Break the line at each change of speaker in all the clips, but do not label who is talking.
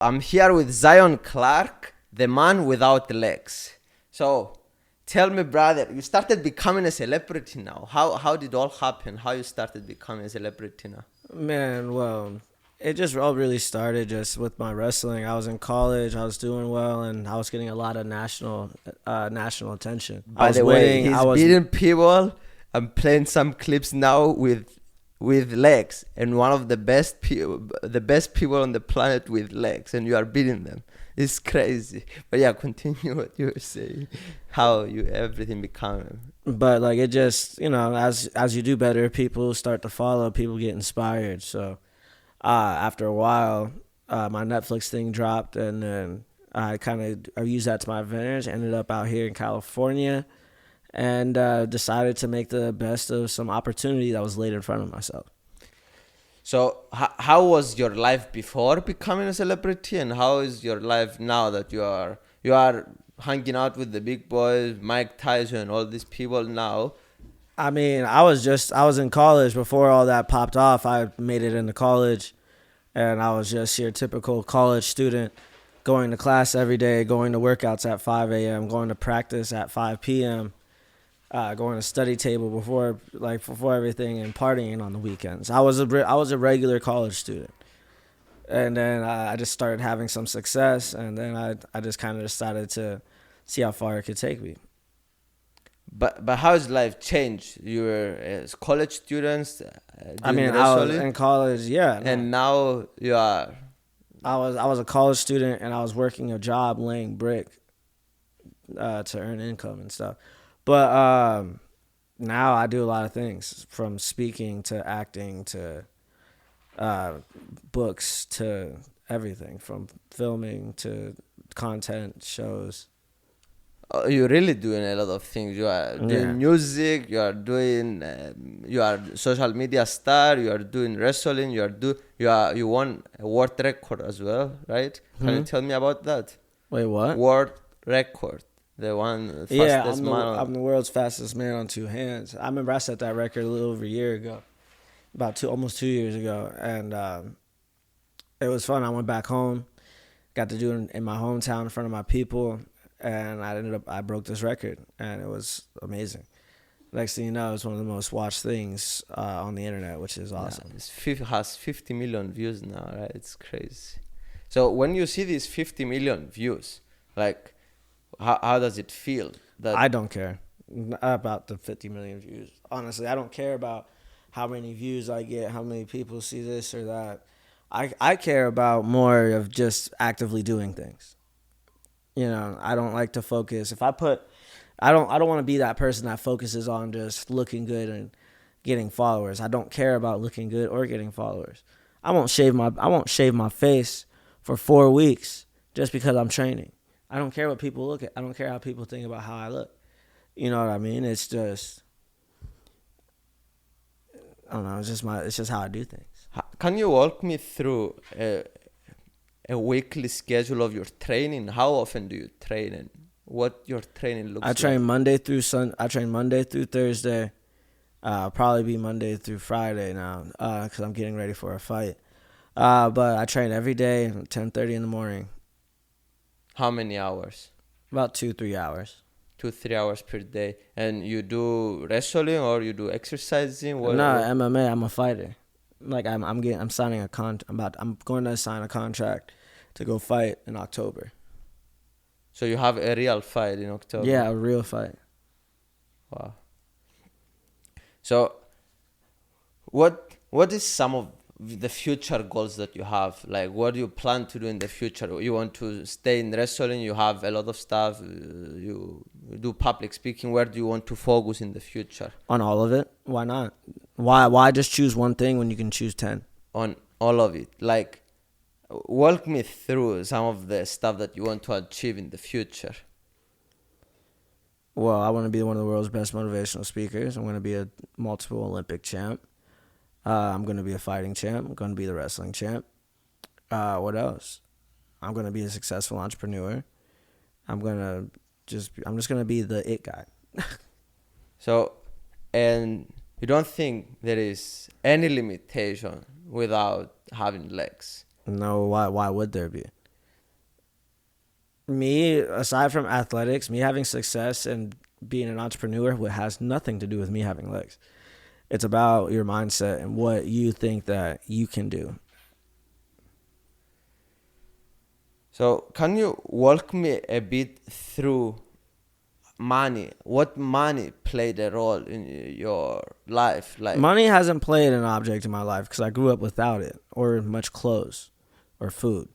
I'm here with Zion Clark, the man without legs. So, tell me, brother, you started becoming a celebrity now. How did all happen? How you started becoming a celebrity now?
Man, well, it just all really started just with my wrestling. I was in college, I was doing well, and I was getting a lot of national attention. I
By
was
the way,
winning. I
he's
was
beating people. I'm playing some clips now with legs, and one of the best people on the planet with legs, and you are beating them. It's crazy. But yeah, continue what you were saying. How you everything become.
but like it just as you do better, people start to follow, people get inspired. So after a while, my Netflix thing dropped, and then I used that to my advantage. Ended up out here in California, and decided to make the best of some opportunity that was laid in front of myself.
So how was your life before becoming a celebrity, and how is your life now that you are hanging out with the big boys, Mike Tyson, all these people now?
I mean, I was in college before all that popped off. I made it into college, and I was just your typical college student, going to class every day, going to workouts at 5 a.m., going to practice at 5 p.m., going to study table before everything, and partying on the weekends. I was a regular college student, and then I just started having some success, and then I just kind of decided to see how far it could take me.
But how has life changed? You were as college students
I
doing
mean, I was
wrestling,
in college, yeah. No,
and now you are.
I was a college student, and I was working a job laying brick to earn income and stuff. But now I do a lot of things, from speaking to acting to uh, books to everything, from filming to content shows.
You're really doing a lot of things. You are
Yeah.
doing music. You are doing. You are social media star. You are doing wrestling. You won a world record as well, right? Can you
Hmm?
tell me about that?
Wait, what?
World record, the one
Yeah,
fastest
I'm
man
the
on.
I'm the world's fastest man on two hands. I remember I set that record a little over a year ago, almost 2 years ago, and it was fun. I went back home, got to do it in my hometown in front of my people, and I broke this record, and it was amazing. Next thing you know, it's one of the most watched things on the internet, which is
Yeah,
awesome.
has 50 million views now, right? It's crazy. So when you see these 50 million views, like, how does it feel? That
I don't care about the 50 million views. Honestly, I don't care about how many views I get, how many people see this or that. I care about more of just actively doing things. I don't like to focus. If I put I don't want to be that person that focuses on just looking good and getting followers. I don't care about looking good or getting followers. I won't shave my face for 4 weeks just because I'm training. I don't care what people look at. I don't care how people think about how I look. You know what I mean? It's just I don't know. It's just how I do things.
Can you walk me through a weekly schedule of your training? How often do you train, and what your training
I
looks
train
like?
Monday through I train Monday through Thursday. Probably be Monday through Friday now, because I'm getting ready for a fight. But I train every day at 10:30 in the morning,
How many hours?
about 2-3 hours.
2 3 hours per day, and you do wrestling or you do exercising?
No,
What?
MMA. I'm a fighter. Like I'm signing I'm going to sign a contract to go fight in October.
So you have a real fight in October.
Yeah, a real fight.
Wow. So what is some of the future goals that you have? Like, what do you plan to do in the future? You want to stay in wrestling? You have a lot of stuff. You do public speaking. Where do you want to focus in the future?
On all of it? Why not? Why just choose one thing when you can choose 10?
On all of it. Like, walk me through some of the stuff that you want to achieve in the future.
Well, I want to be one of the world's best motivational speakers. I'm going to be a multiple Olympic champ. I'm going to be a fighting champ. I'm going to be the wrestling champ. What else? I'm going to be a successful entrepreneur. I'm just going to be the it guy.
So, and you don't think there is any limitation without having legs?
No, why would there be? Me, aside from athletics, me having success and being an entrepreneur has nothing to do with me having legs. It's about your mindset and what you think that you can do.
So can you walk me a bit through money? What money played a role in your life? Like,
Money hasn't played an object in my life because I grew up without it or much clothes or food.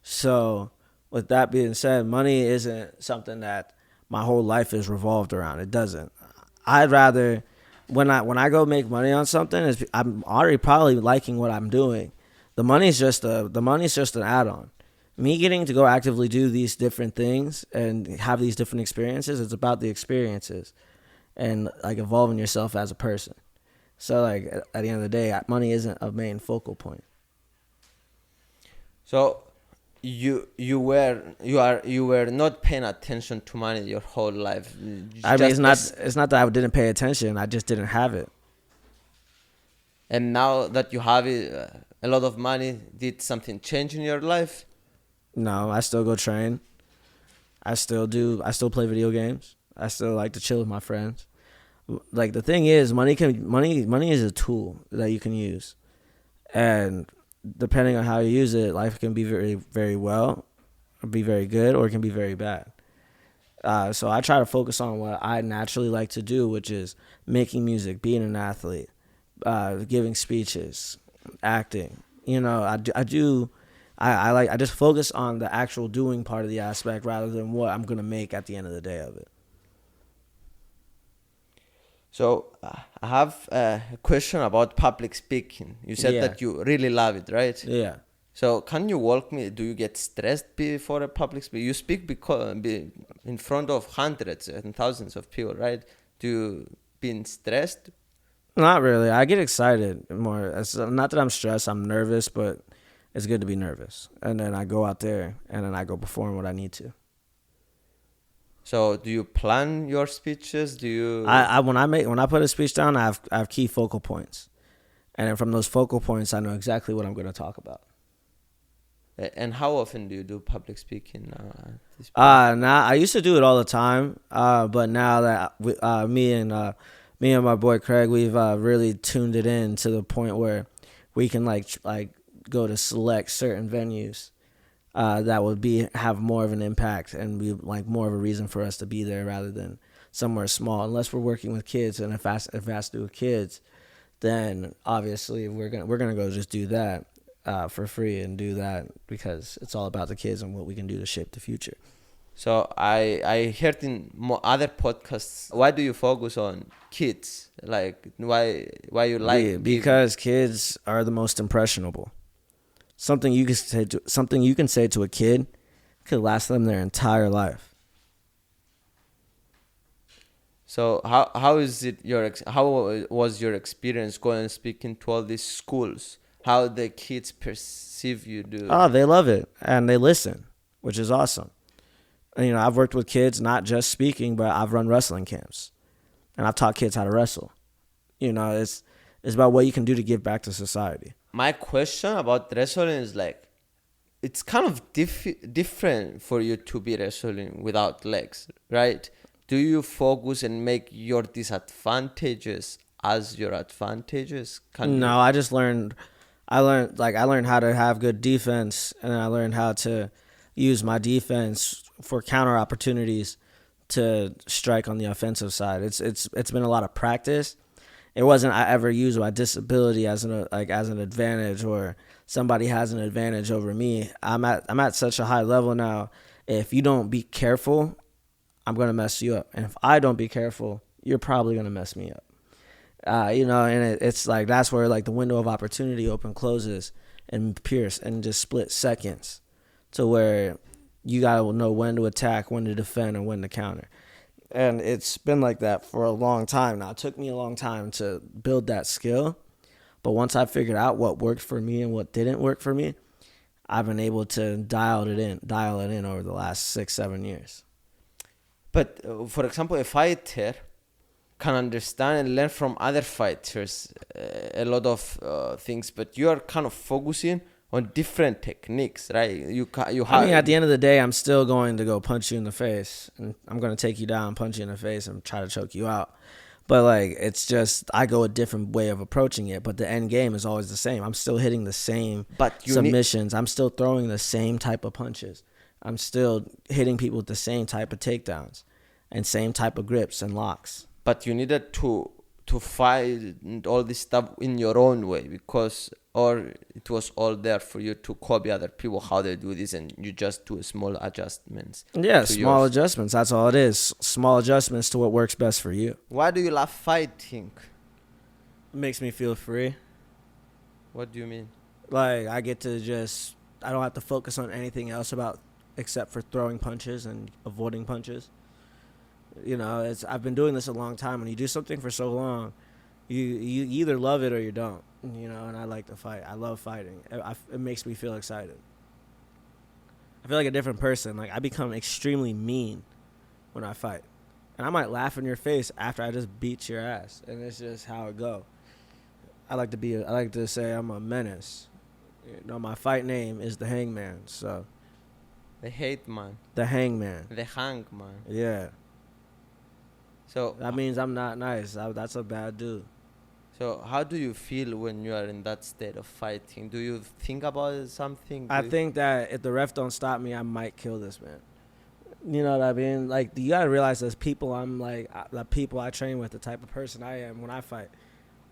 So, with that being said, money isn't something that my whole life is revolved around. It doesn't. I'd rather when I go make money on something, I'm already probably liking what I'm doing. The money's just an add-on. Me getting to go actively do these different things and have these different experiences, it's about the experiences and like evolving yourself as a person. So like at the end of the day, money isn't a main focal point.
so you were not paying attention to money your whole life.
I mean, it's not that I didn't pay attention. I just didn't have it.
And now that you have it, a lot of money, did something change in your life?
No, I still go train. I still play video games. I still like to chill with my friends. Like the thing is, money is a tool that you can use, and depending on how you use it, life can be very very well, or be very good, or it can be very bad. So I try to focus on what I naturally like to do, which is making music, being an athlete, giving speeches, acting. You know, I just focus on the actual doing part of the aspect rather than what I'm gonna make at the end of the day of it.
So I have a question about public speaking. You said
Yeah.
that you really love it, right?
Yeah.
So can you walk me? Do you get stressed before a public speak? You speak in front of hundreds and thousands of people, right? Do you been stressed?
Not really. I get excited more. It's not that I'm stressed. I'm nervous, but it's good to be nervous. And then I go out there and then I go perform what I need to.
So do you plan your speeches? Do you?
When I put a speech down, I have key focal points, and then from those focal points, I know exactly what I'm going to talk about.
And how often do you do public speaking now? At this point?
Now I used to do it all the time, but now that me and my boy Craig, we've really tuned it in to the point where we can like go to select certain venues that would have more of an impact and be like more of a reason for us to be there rather than somewhere small. Unless we're working with kids, and if it has to do with kids, then obviously we're gonna go just do that for free and do that because it's all about the kids and what we can do to shape the future.
So I heard in other podcasts. Why do you focus on kids? Like why you like
Yeah, because kids are the most impressionable. Something you can say to a kid could last them their entire life.
So how is it how was your experience going and speaking to all these schools? How the kids perceive you do?
Oh, they love it and they listen, which is awesome. And, you know, I've worked with kids, not just speaking, but I've run wrestling camps, and I've taught kids how to wrestle. You know, it's about what you can do to give back to society.
My question about wrestling is like, it's kind of different for you to be wrestling without legs, right? Do you focus and make your disadvantages as your advantages?
No, I learned how to have good defense, and I learned how to use my defense for counter opportunities to strike on the offensive side. It's been a lot of practice. It wasn't I ever used my disability as an advantage or somebody has an advantage over me. I'm at such a high level now. If you don't be careful, I'm gonna mess you up, and if I don't be careful, you're probably gonna mess me up. You know, and it's like that's where like the window of opportunity closes and pierce in just split seconds, to where you gotta know when to attack, when to defend, and when to counter. And it's been like that for a long time now. It took me a long time to build that skill, but once I figured out what worked for me and what didn't work for me, I've been able to dial it in over the last 6-7 years.
But for example, a fighter can understand and learn from other fighters a lot of things, but you are kind of focusing on different techniques, right?
I mean, at the end of the day, I'm still going to go punch you in the face, and I'm going to take you down, punch you in the face, and try to choke you out. But like, it's just I go a different way of approaching it. But the end game is always the same. I'm still hitting the same submissions. I'm still throwing the same type of punches. I'm still hitting people with the same type of takedowns and same type of grips and locks.
But you needed to fight all this stuff in your own way, or it was all there for you to copy other people how they do this, and you just do small adjustments.
Yeah, small adjustments. That's all it is. Small adjustments to what works best for you.
Why do you love fighting?
It makes me feel free.
What do you mean?
Like, I get to I don't have to focus on anything else except for throwing punches and avoiding punches. You know, I've been doing this a long time. When you do something for so long, you either love it or you don't. You know, and I like to fight. I love fighting. It makes me feel excited. I feel like a different person. Like, I become extremely mean when I fight. And I might laugh in your face after I just beat your ass. And it's just how it go. I like to say I'm a menace. You know, my fight name is the Hangman. So
the hate man.
The Hangman.
The Hangman.
Yeah.
So
that means I'm not nice. That's a bad dude.
So how do you feel when you are in that state of fighting? Do you think about something?
I think that if the ref don't stop me, I might kill this man. You know what I mean? Like, you gotta realize as people, the people I train with, the type of person I am when I fight,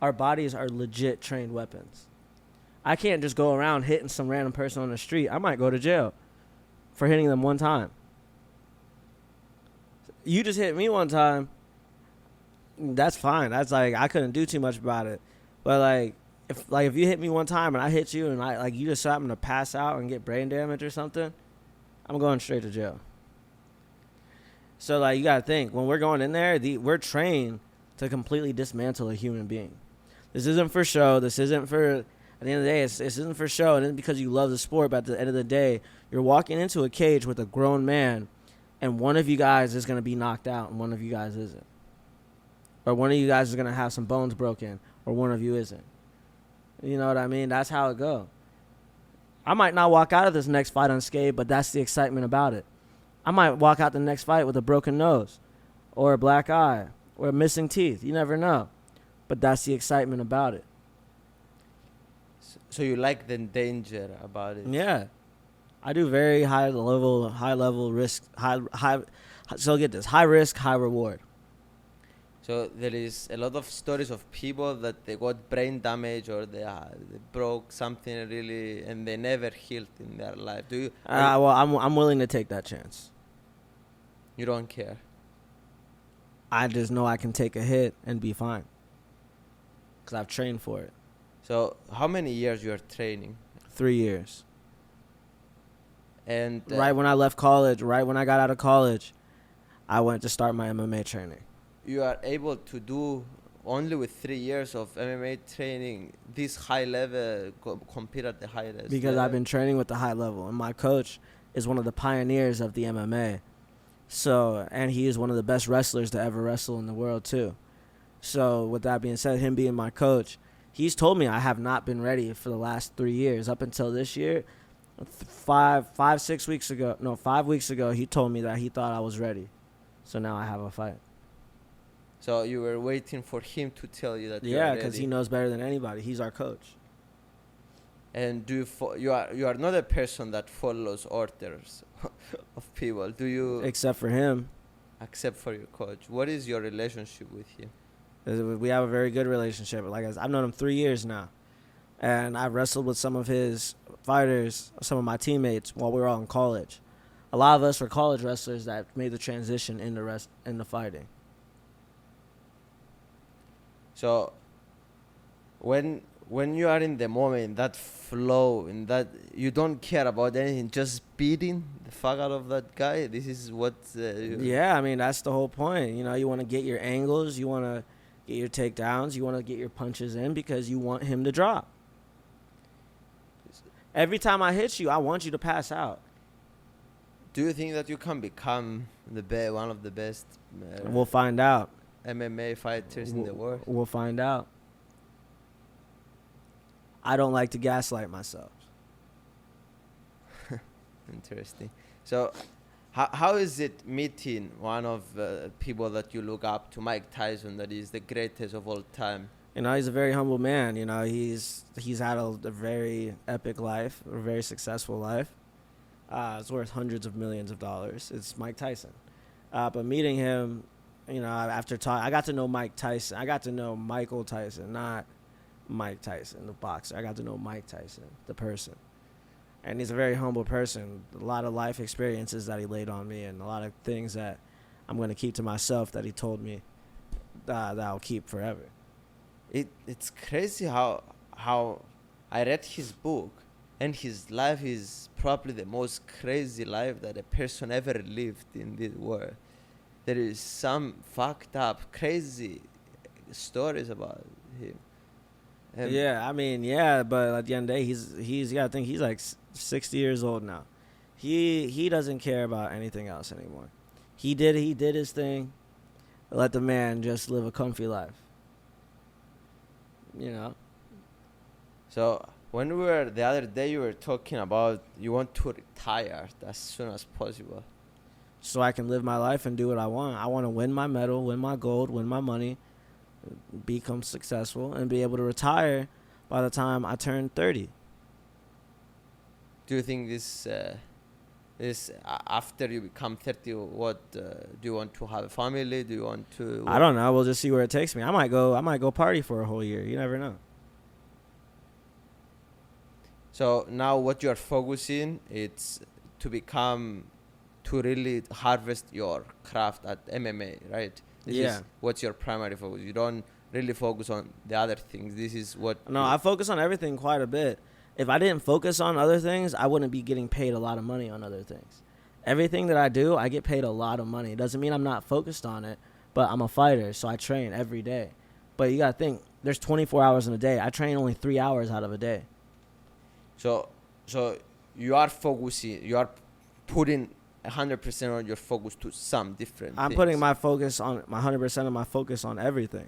our bodies are legit trained weapons. I can't just go around hitting some random person on the street. I might go to jail for hitting them one time. You just hit me one time. That's fine. That's like, I couldn't do too much about it. But if you hit me one time and I hit you and you just happen to pass out and get brain damage or something, I'm going straight to jail. So you gotta think, when we're going in there, we're trained to completely dismantle a human being. This isn't for show. This isn't for, at the end of the day, this isn't for show. It isn't because you love the sport, but at the end of the day, you're walking into a cage with a grown man, and one of you guys is gonna be knocked out and one of you guys isn't. Or one of you guys is going to have some bones broken, or one of you isn't. You know what I mean? That's how it goes. I might not walk out of this next fight unscathed, but that's the excitement about it. I might walk out the next fight with a broken nose, or a black eye, or missing teeth. You never know. But that's the excitement about it.
So you like the danger about it?
Yeah. I do very high level risk, so get this, high risk, high reward.
So there is a lot of stories of people that they got brain damage or they broke something really and they never healed in their life. Do you?
Well, I'm willing to take that chance.
You don't care.
I just know I can take a hit and be fine, because I've trained for it.
So how many years you are training?
3 years.
And
right when I left college, right when I got out of college, I went to start my MMA training.
You are able to do only with 3 years of MMA training this high level, compete at the highest
because
level?
I've been training with the high level, and my coach is one of the pioneers of the MMA. So, and he is one of the best wrestlers to ever wrestle in the world too. So with that being said, him being my coach, he's told me I have not been ready for the last 3 years. Up until this year, 5 weeks ago, he told me that he thought I was ready. So now I have a fight.
So you were waiting for him to tell you that you are ready?
Yeah, because he knows better than anybody. He's our coach.
And you are not a person that follows orders of people, do you?
Except for him.
Except for your coach. What is your relationship with him?
We have a very good relationship. Like I've known him 3 years now. And I've wrestled with some of his fighters, some of my teammates, while we were all in college. A lot of us were college wrestlers that made the transition into fighting.
So when you are in the moment, that flow, in that you don't care about anything, just beating the fuck out of that guy, this is what...
yeah, I mean, that's the whole point. You know, you want to get your angles, you want to get your takedowns, you want to get your punches in because you want him to drop. Every time I hit you, I want you to pass out.
Do you think that you can become one of the best...
we'll find out.
MMA fighters in the world?
We'll find out. I don't like to gaslight myself.
Interesting. So, how is it meeting one of people that you look up to, Mike Tyson, that is the greatest of all time?
You know, he's a very humble man. You know, he's had a very epic life, a very successful life. It's worth hundreds of millions of dollars. It's Mike Tyson. But meeting him, you know, I got to know Mike Tyson. I got to know Michael Tyson, not Mike Tyson, the boxer. I got to know Mike Tyson, the person. And he's a very humble person. A lot of life experiences that he laid on me, and a lot of things that I'm going to keep to myself that he told me that I'll keep forever.
It's crazy how I read his book, and his life is probably the most crazy life that a person ever lived in this world. There is some fucked up, crazy stories about him.
Yeah, I mean, yeah, but at the end of the day, he's got to think he's like 60 years old now. He doesn't care about anything else anymore. He did his thing. Let the man just live a comfy life. You know.
So when we were the other day, you were talking about you want to retire as soon as possible.
So I can live my life and do what I want. I want to win my medal, win my gold, win my money, become successful, and be able to retire by the time I turn 30.
Do you think this after you become 30, what do you want to have a family? Do you want to?
I don't know. We'll just see where it takes me. I might go party for a whole year. You never know.
So now what you are focusing, it's to really harvest your craft at MMA, right? This is what's your primary focus. You don't really focus on the other things. This is what...
No, I focus on everything quite a bit. If I didn't focus on other things, I wouldn't be getting paid a lot of money on other things. Everything that I do, I get paid a lot of money. It doesn't mean I'm not focused on it, but I'm a fighter, so I train every day. But you got to think, there's 24 hours in a day. I train only 3 hours out of a day.
So you are focusing, you are putting 100% on your focus to some different
I'm
things.
putting my focus on, my 100% of my focus on everything.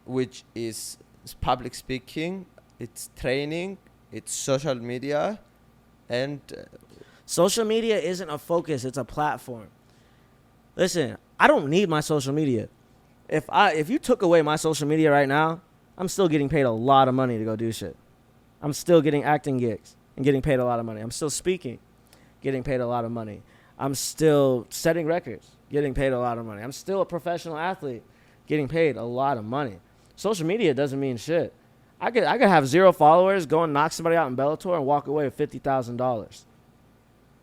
Which is public speaking, it's training, it's social media, and...
social media isn't a focus, it's a platform. Listen, I don't need my social media. If you took away my social media right now, I'm still getting paid a lot of money to go do shit. I'm still getting acting gigs and getting paid a lot of money. I'm still speaking, getting paid a lot of money. I'm still setting records, getting paid a lot of money. I'm still a professional athlete, getting paid a lot of money. Social media doesn't mean shit. I could have 0 followers, go and knock somebody out in Bellator and walk away with $50,000.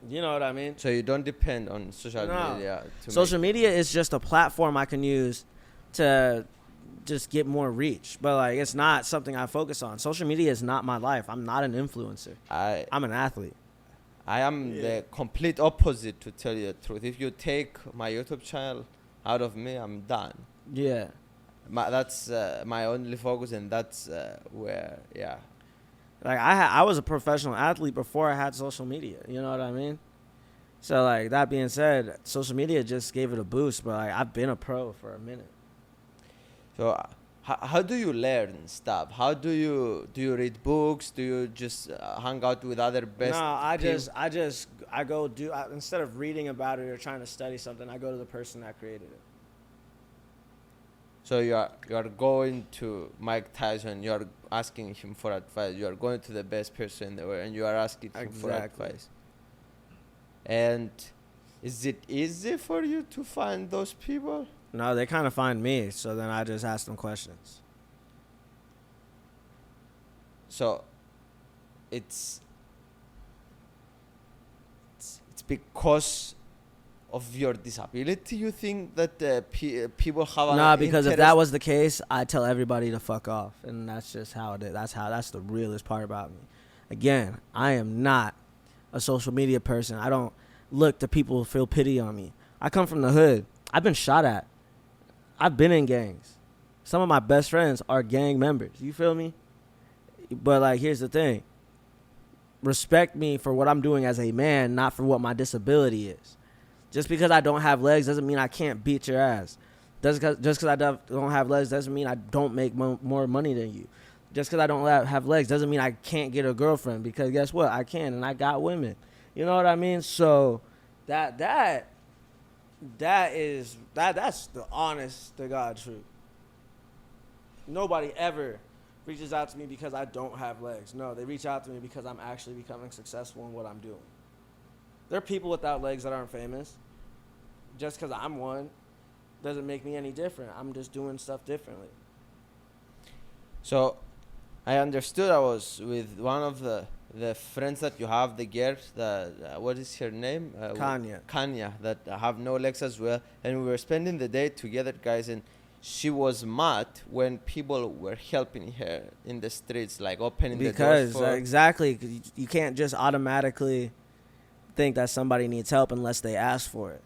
You know what I mean?
So you don't depend on social media.
Social media is just a platform I can use to just get more reach. But like, it's not something I focus on. Social media is not my life. I'm not an influencer. I'm an athlete.
I am the complete opposite, to tell you the truth. If you take my YouTube channel out of me, I'm done.
Yeah.
That's my only focus, and that's where,
Like, I was a professional athlete before I had social media. You know what I mean? So, like, that being said, social media just gave it a boost. But, like, I've been a pro for a minute.
So, how do you learn stuff? How do you read books? Do you just hang out with other best?
No, I go instead of reading about it or trying to study something, I go to the person that created it.
So you are going to Mike Tyson. You are asking him for advice. You are going to the best person in the world, and you are asking him for advice. And is it easy for you to find those people?
No, they kind of find me. So then I just ask them questions.
So it's because of your disability, you think that people have
Nah, because if that was the case, I'd tell everybody to fuck off. And that's just how it is. That's the realest part about me. Again, I am not a social media person. I don't look to people who feel pity on me. I come from the hood. I've been shot at. I've been in gangs. Some of my best friends are gang members. You feel me? But, like, here's the thing. Respect me for what I'm doing as a man, not for what my disability is. Just because I don't have legs doesn't mean I can't beat your ass. Just because I don't have legs doesn't mean I don't make more money than you. Just because I don't have legs doesn't mean I can't get a girlfriend, because guess what? I can, and I got women. You know what I mean? So that's the honest to God truth. Nobody ever reaches out to me because I don't have legs. No, they reach out to me because I'm actually becoming successful in what I'm doing. There are people without legs that aren't famous. Just because I'm one doesn't make me any different. I'm just doing stuff differently.
So, I understood. I was with one of the friends that you have, the girl, what is her name?
Kanya.
Kanya, that have no legs as well. And we were spending the day together, guys, and she was mad when people were helping her in the streets, like opening the doors for...
Because, exactly, you can't just automatically think that somebody needs help unless they ask for it.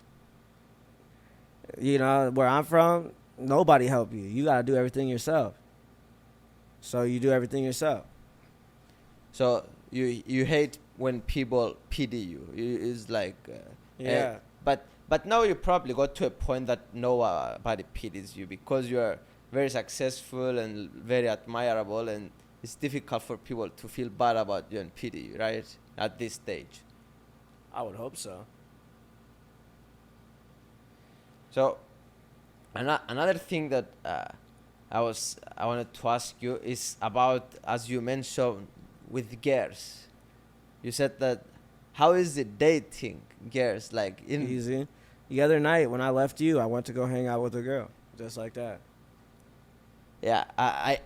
You know, where I'm from, nobody help you. You got to do everything yourself. So you do everything yourself.
So you hate when people pity you. It's like...
yeah.
But now you probably got to a point that nobody pities you because you are very successful and very admirable, and it's difficult for people to feel bad about you and pity you, right? At this stage.
I would hope so.
So, another thing that I wanted to ask you is about, as you mentioned, with girls. You said that, how is it dating girls? Like
easy. The other night when I left you, I went to go hang out with a girl, just like that.
Yeah, I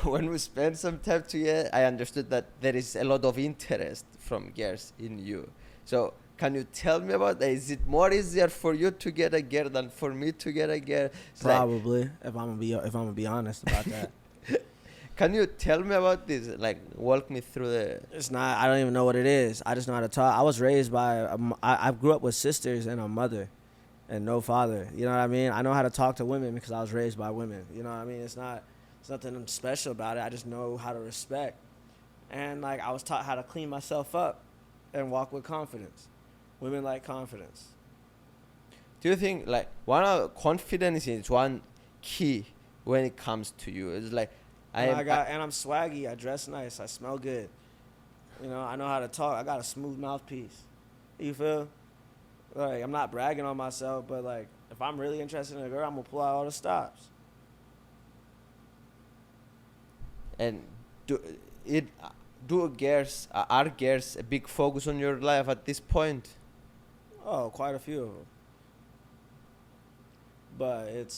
when we spent some time together, I understood that there is a lot of interest from girls in you. So can you tell me about that? Is it more easier for you to get a girl than for me to get a girl? It's
probably, like, if I'm gonna be honest about that.
Can you tell me about this? Like, walk me through the...
It's not... I don't even know what it is. I just know how to talk. I was raised by... I grew up with sisters and a mother and no father. You know what I mean? I know how to talk to women because I was raised by women. You know what I mean? It's nothing special about it. I just know how to respect. And, like, I was taught how to clean myself up and walk with confidence. Women like confidence.
Do you think, like, confidence is one key when it comes to you? It's like...
And I'm swaggy. I dress nice. I smell good. You know, I know how to talk. I got a smooth mouthpiece. You feel? Like, I'm not bragging on myself, but, like, if I'm really interested in a girl, I'm going to pull out all the stops.
And are girls a big focus on your life at this point?
Oh, quite a few of them. But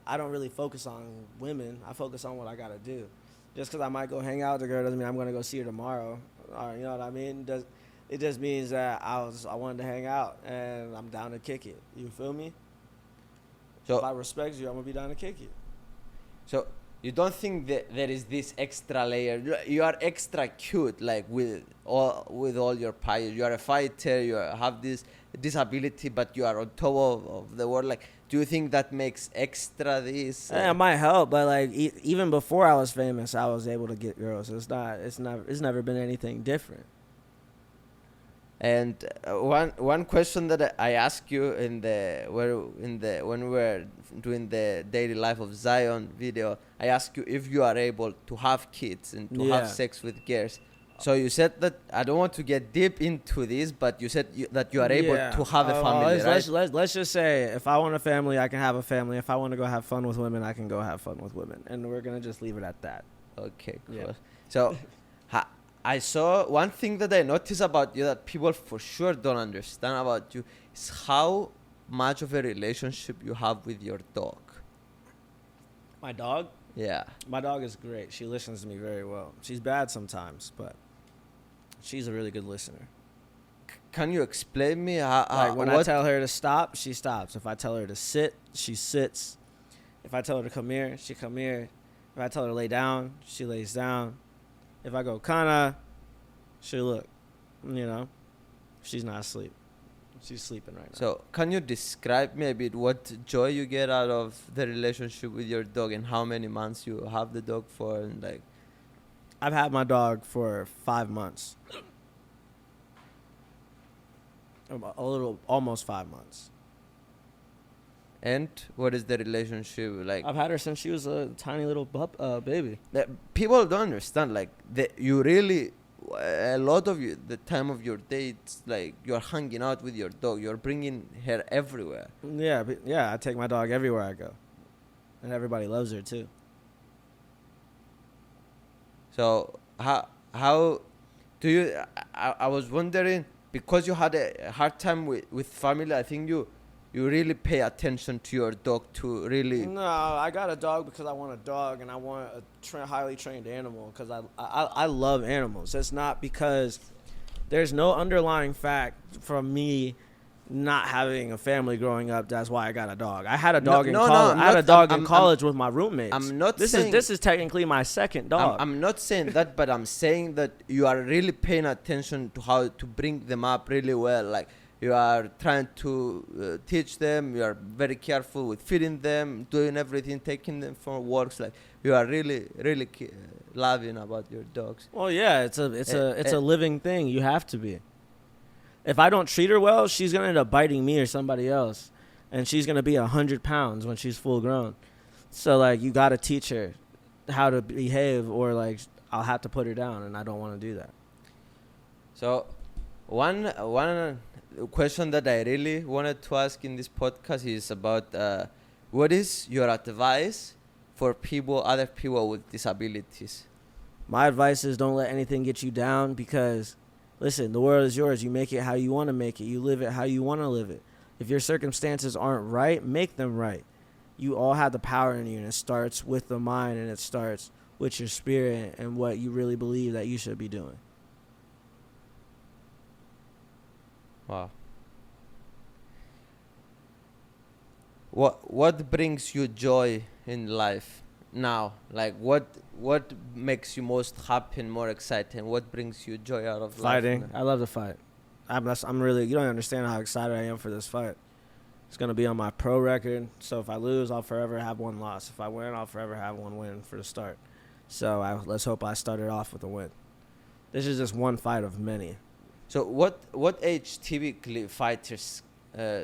I don't really focus on women. I focus on what I got to do. Just because I might go hang out with a girl doesn't mean I'm going to go see her tomorrow. Or, you know what I mean? It just means that I wanted to hang out, and I'm down to kick it. You feel me? So if I respect you, I'm going to be down to kick it.
So you don't think that there is this extra layer? You are extra cute, like with all your pies. You are a fighter. You have this disability, but you are on top of the world. Like, do you think that makes extra this?
It might help, but like even before I was famous, I was able to get girls. It's never been anything different.
And one question that I asked you when we were doing the daily life of Zion video, I asked you if you are able to have kids and to have sex with girls. So you said that, I don't want to get deep into this, but you said that you are able to have a family, right?
Let's just say, if I want a family, I can have a family. If I want to go have fun with women, I can go have fun with women. And we're going to just leave it at that.
Okay, cool.
Yeah.
So I saw one thing that I noticed about you that people for sure don't understand about you is how much of a relationship you have with your dog.
My dog?
Yeah.
My dog is great. She listens to me very well. She's bad sometimes, but she's a really good listener.
Can you explain me how
like when I tell her to stop, she stops. If I tell her to sit, she sits. If I tell her to come here, she come here. If I tell her to lay down, she lays down. If I go kinda, she look. You know, she's not asleep. She's sleeping right now.
So can you describe me a bit what joy you get out of the relationship with your dog and how many months you have the dog for? And like,
I've had my dog for 5 months. Almost 5 months.
And what is the relationship like?
I've had her since she was a tiny little baby.
People don't understand, like, you really, a lot of the time of your day, it's like you're hanging out with your dog. You're bringing her everywhere.
Yeah, I take my dog everywhere I go, and everybody loves her too.
So how do you? I was wondering, because you had a hard time with family. I think you really pay attention to your dog to really.
No, I got a dog because I want a dog, and I want a highly trained animal because I love animals. It's not because there's no underlying fact from me not having a family growing up. That's why I got a dog. I had a dog in college. I had a dog in college with my roommates.
I'm not
this
saying
this is technically my second dog.
I'm not saying that, but I'm saying that you are really paying attention to how to bring them up really well. Like, you are trying to teach them. You are very careful with feeding them, doing everything, taking them for walks. Like, you are really, really loving about your dogs.
Well, yeah, it's a living thing. You have to be. If I don't treat her well, she's gonna end up biting me or somebody else, and she's gonna be 100 pounds when she's full grown. So, like, you gotta teach her how to behave, or like I'll have to put her down, and I don't want to do that.
So, one question that I really wanted to ask in this podcast is about what is your advice for other people with disabilities?
My advice is don't let anything get you down, because, listen, the world is yours. You make it how you want to make it. You live it how you want to live it. If your circumstances aren't right, make them right. You all have the power in you, and it starts with the mind, and it starts with your spirit and what you really believe that you should be doing.
Wow. What brings you joy in life now? Like, what makes you most happy and more excited? What brings you joy out of
Fighting.
life?
I love to fight. I'm really, you don't understand how excited I am for this fight. It's going to be on my pro record. So if I lose, I'll forever have one loss. If I win, I'll forever have one win for the start. So let's hope I started off with a win. This is just one fight of many.
So what age typically fighters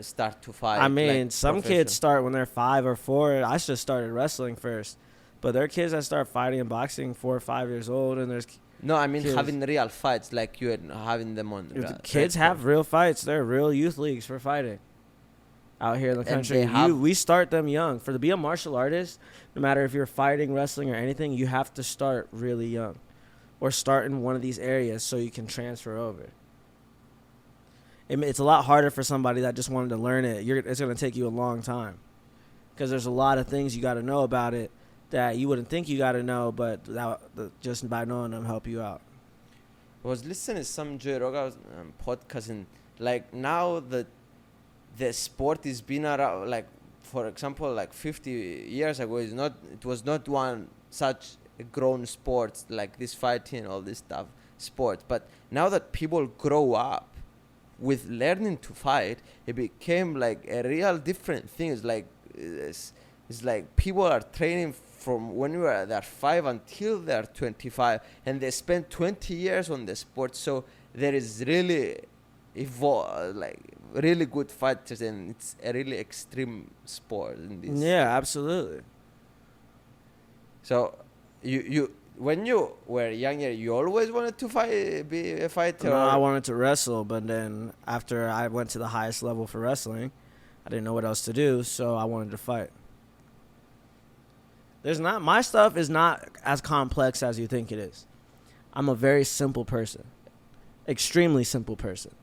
start to fight?
I mean,
like,
some kids start when they're 5 or 4. I just started wrestling first. But there are kids that start fighting and boxing 4 or 5 years old, and there's
No, I mean
kids.
having real fights, like you and having them on.
Kids have real fights. There are real youth leagues for fighting out here in the country. We start them young. To be a martial artist, no matter if you're fighting, wrestling, or anything, you have to start really young, or start in one of these areas so you can transfer over. It's a lot harder for somebody that just wanted to learn it. It's going to take you a long time, because there's a lot of things you got to know about it that you wouldn't think you got to know, but just by knowing them help you out.
I was listening to some Joe Rogan podcast, and like, now that the sport is been around, like, for example, like 50 years ago, it was not one such a grown sport like this fighting, all this stuff, sport. But now that people grow up with learning to fight, it became like a real different thing. It's like people are training from when they're 5 until they're 25, and they spend 20 years on the sport. So there is really really good fighters, and it's a really extreme sport in this.
Yeah, absolutely.
So you when you were younger, you always wanted to be a fighter?
No, I wanted to wrestle, but then after I went to the highest level for wrestling, I didn't know what else to do, so I wanted to fight. My stuff is not as complex as you think it is. I'm a very simple person. Extremely simple person.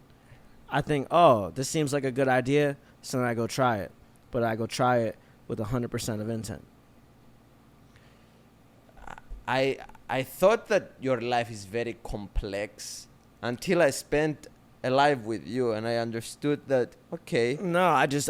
I think, this seems like a good idea, so then I go try it. But I go try it with 100% of intent.
I thought that your life is very complex until I spent a life with you, and I understood that, okay.
No,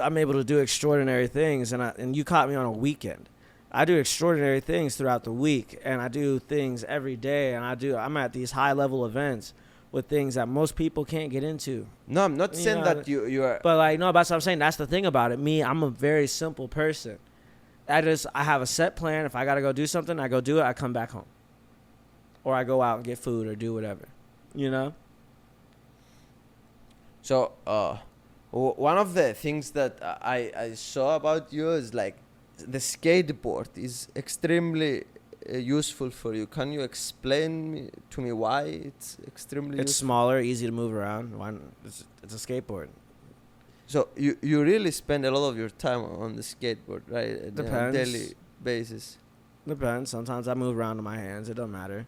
I'm able to do extraordinary things, and you caught me on a weekend. I do extraordinary things throughout the week, and I do things every day, and I'm at these high-level events with things that most people can't get into.
No, I'm not saying that you are.
But that's what I'm saying. That's the thing about it. I'm a very simple person. I have a set plan. If I got to go do something, I go do it. I come back home. Or I go out and get food or do whatever.
So, One of the things that I saw about you is like the skateboard is extremely useful for you. Can you explain to me why it's extremely
It's
useful?
smaller, easy to move around. It's a skateboard.
So you really spend a lot of your time on the skateboard, right? On a daily
Depends.
basis.
Depends. Sometimes I move around with my hands. It don't matter.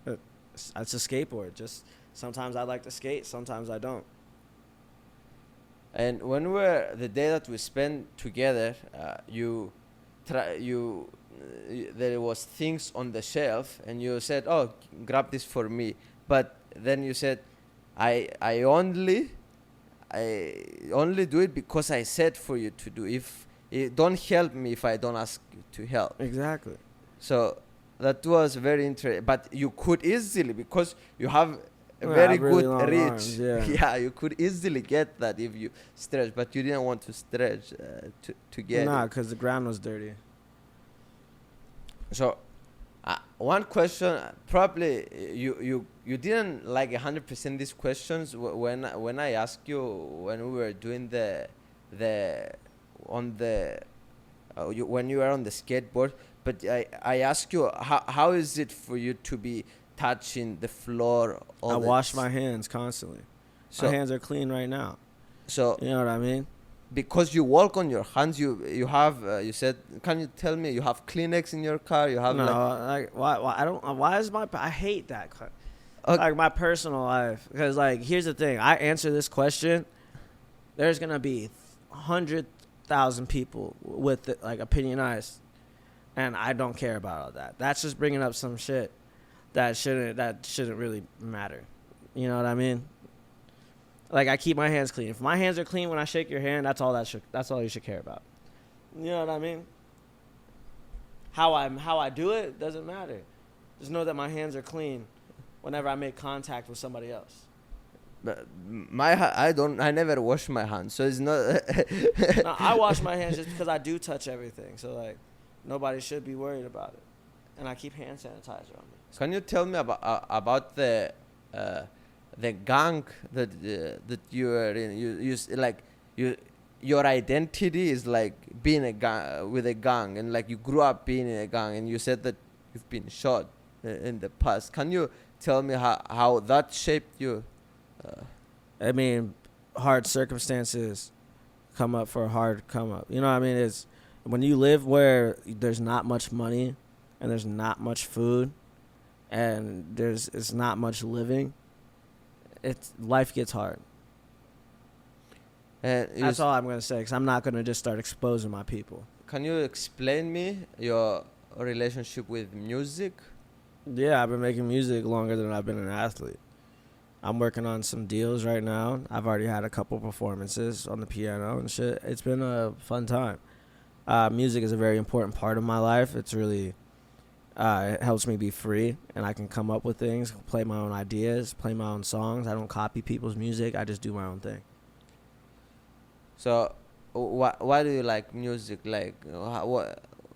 It's a skateboard. Just sometimes I like to skate. Sometimes I don't.
And when we're the day that we spent together, there was things on the shelf, and you said, "Oh, grab this for me." But then you said, I only do it because I said for you to do. If it don't help me if I don't ask you to help."
Exactly.
So that was very interesting. But you could easily, because you have a
Yeah, I
very
have really
good
long
reach.
arms, yeah.
Yeah, you could easily get that if you stretch, but you didn't want to stretch to get
Nah,
it.
because the ground was dirty.
So, one question, probably you didn't like 100% these questions when I asked you when we were doing the on the when you were on the skateboard. But I asked you how is it for you to be touching the floor all
I
the
wash my hands constantly.
so
My hands are clean right now.
so
You know what I mean?
because you walk on your hands, you have you said, can you tell me you have Kleenex in your car, you have
No,
like
why I don't. Why is my? I hate that.
uh,
Like my personal life, because like here's the thing. I answer this question. There's gonna be 100,000 people with like opinionized, and I don't care about all that. That's just bringing up some shit that shouldn't really matter. You know what I mean? Like I keep my hands clean. If my hands are clean when I shake your hand, that's all you should care about. You know what I mean? How I do it doesn't matter. Just know that my hands are clean whenever I make contact with somebody else.
but I never wash my hands, so it's not
Now, I wash my hands just because I do touch everything. So like nobody should be worried about it. And I keep hand sanitizer on me.
Can you tell me about the gang that you are in? Your identity is like being a gang with a gang, and like you grew up being in a gang, and you said that you've been shot in the past. Can you tell me how that shaped you?
I mean, hard circumstances come up for a hard come up. You know what I mean? It's when you live where there's not much money and there's not much food and it's not much living, life gets hard.
And
That's all I'm going to say, because I'm not going to just start exposing my people.
can you explain me your relationship with music?
Yeah, I've been making music longer than I've been an athlete. I'm working on some deals right now. I've already had a couple performances on the piano and shit. It's been a fun time. Music is a very important part of my life. It's really, it helps me be free, and I can come up with things, play my own ideas, play my own songs. I don't copy people's music. I just do my own thing.
So, why do you like music? Like,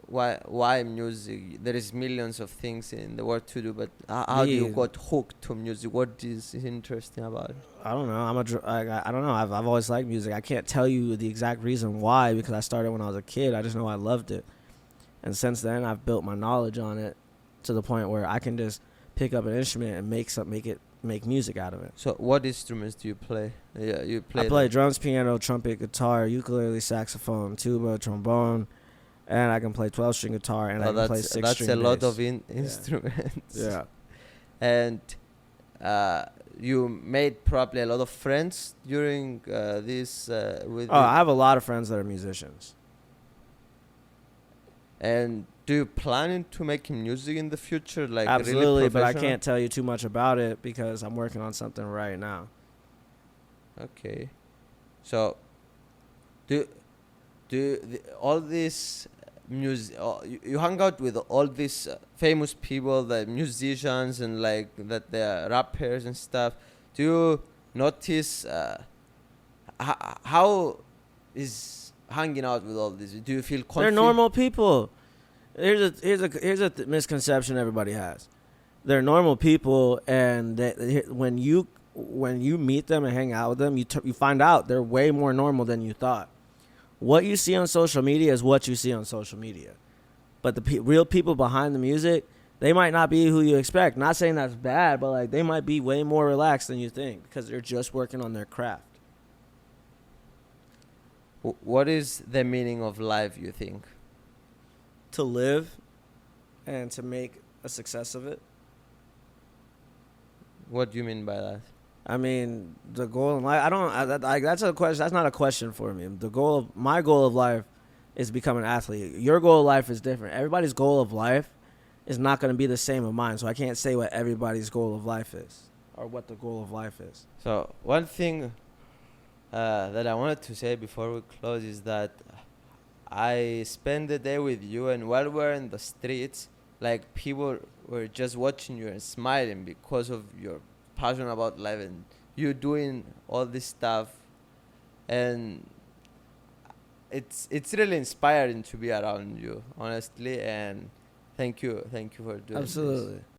why music? There is millions of things in the world to do, but how do you
Me,
got hooked to music? What is interesting about it?
I don't know. I don't know. I've always liked music. I can't tell you the exact reason why, because I started when I was a kid. I just know I loved it, and since then I've built my knowledge on it to the point where I can just pick up an instrument and make music out of it.
So, what instruments do you play? Yeah, you play.
I play drums, piano, trumpet, guitar, ukulele, saxophone, tuba, trombone, and I can play 12-string guitar, and I can play 6-string
that's a lot
bass.
of instruments.
Yeah.
And you made probably a lot of friends during this with.
Oh, I have a lot of friends that are musicians.
And do you plan to making music in the future, like
Absolutely,
really
but I
professional?
can't tell you too much about it because I'm working on something right now.
Okay, so do all these music? You hang out with all these famous people, the musicians, and like that they're rappers and stuff. Do you notice how is hanging out with all this? Do you feel confident?
They're normal people. Here's a misconception everybody has. They're normal people, and when when you meet them and hang out with them, you find out they're way more normal than you thought. What you see on social media is what you see on social media. But the real people behind the music, they might not be who you expect. Not saying that's bad, but like they might be way more relaxed than you think because they're just working on their craft.
What is the meaning of life, you think?
To live and to make a success of it.
What do you mean by that?
I mean, the goal in life, that's a question. That's not a question for me. My goal of life is to become an athlete. Your goal of life is different. Everybody's goal of life is not going to be the same of mine. So I can't say what everybody's goal of life is or what the goal of life is.
So one thing that I wanted to say before we close is that I spent the day with you, and while we're in the streets, like people were just watching you and smiling because of your passion about life and you doing all this stuff, and it's really inspiring to be around you, honestly. And thank you for doing this.
Absolutely.